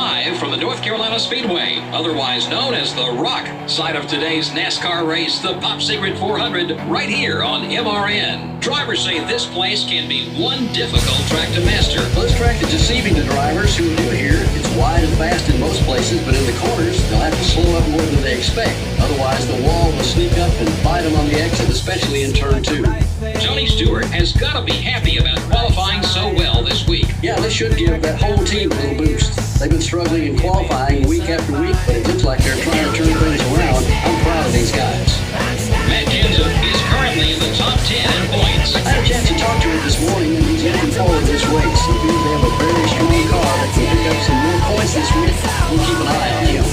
live from the North Carolina Speedway, otherwise known as the Rock side of today's NASCAR race, the Pop Secret 400, right here on MRN. Drivers say this place can be one difficult track to master. Well, this track is deceiving to drivers who are new here. It's wide and fast in most places, but in the corners, they'll have to slow up more than they expect. Otherwise, the wall will sneak up and bite them on the exit, especially in turn 2. Tony Stewart has got to be happy about qualifying so well this week. Yeah, this should give that whole team a little boost. They've been struggling in qualifying week after week, but it looks like they're trying to turn things around. I'm proud of these guys. Matt Jensen is currently in the top 10 in points. I had a chance to talk to him this morning, and he's looking forward to this race. He feels they have a very strong car that can pick up some more points this week. We'll keep an eye on him.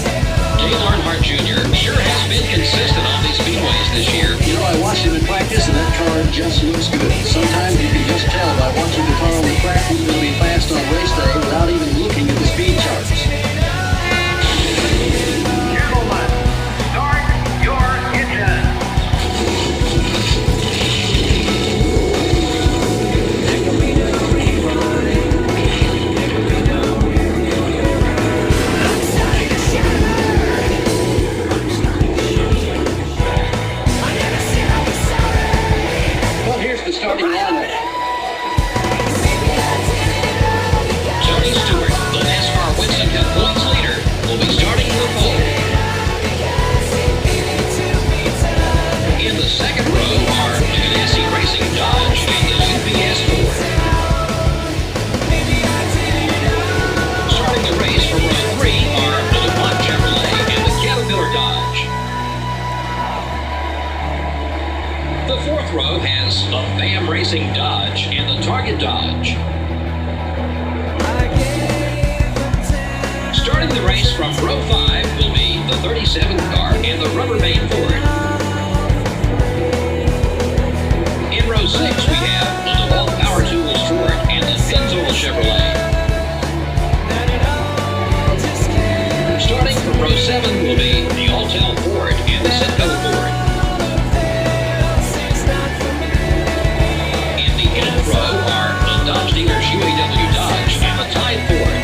Dale Earnhardt Jr. sure has been consistent on these speedways this year. You know, I watched him in practice, and that car just looks good. Sometimes you can just tell by watching the car on the track who's going to be fast on race day without even looking at the speed charts. Gentlemen, start your engine. Well, here's the starting lineup. Tony Stewart, the NASCAR Winston Cup points leader, will be starting the pole. In the second row are the Ganassi Racing Dodge and the UPS Ford. Starting the race from row 3 are the DuPont Chevrolet and the Caterpillar Dodge. The fourth row has the Fam Racing Dodge and the Target Dodge. Starting the race from row 5 will be the 37 car and the Rubbermaid Ford. In row 6 we have the DeWalt Power Tools Ford and the Pennzoil Chevrolet. Starting from row 7 will be the Alltel Ford and the Citgo Ford. In the 8th row are the Dodge Dealers UAW Dodge and the Tide Ford.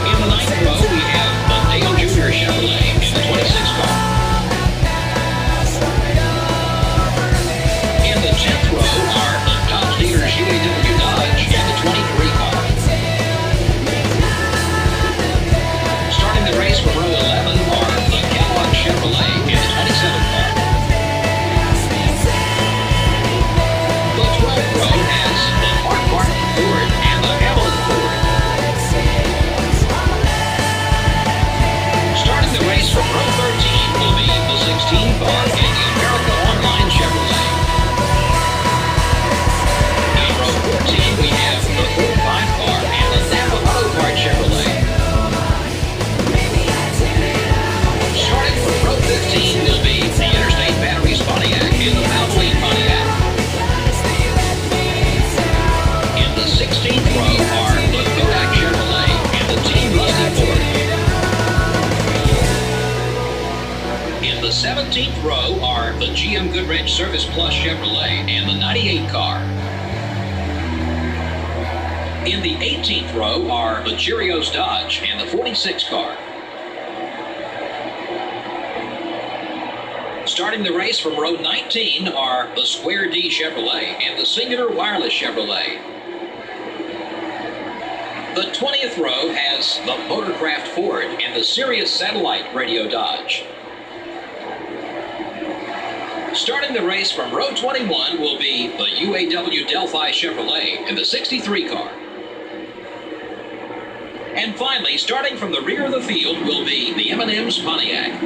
In the 9th row, we have the Dale Jr. Chevrolet and the 26 car. In the 10th row are the Dodge Dealers UAW Dodge and the 23 car. Starting the race from row 11 are the Kellogg Chevrolet and the 27 car. The 12th row has the Mark Martin Ford and the Hamilton Ford. Starting the race from row 13 will be the 16 car and the America Online Chevrolet. In row 14 we have the 45 car and the Napa Auto Part Chevrolet. Starting from row 15 will be the Interstate Batteries Pontiac and the Valvoline Pontiac. In the 16th row are the Kodak Chevrolet and the Team Lusty Ford. In the 17th row are the GM Goodrich Service Plus Chevrolet and the 98 car. In the 18th row are the Cheerios Dodge and the 46 car. Starting the race from row 19 are the Square D Chevrolet and the Singular Wireless Chevrolet. The 20th row has the Motorcraft Ford and the Sirius Satellite Radio Dodge. Starting the race from row 21 will be the UAW Delphi Chevrolet and the 63 car. And finally, starting from the rear of the field will be the M&M's Pontiac.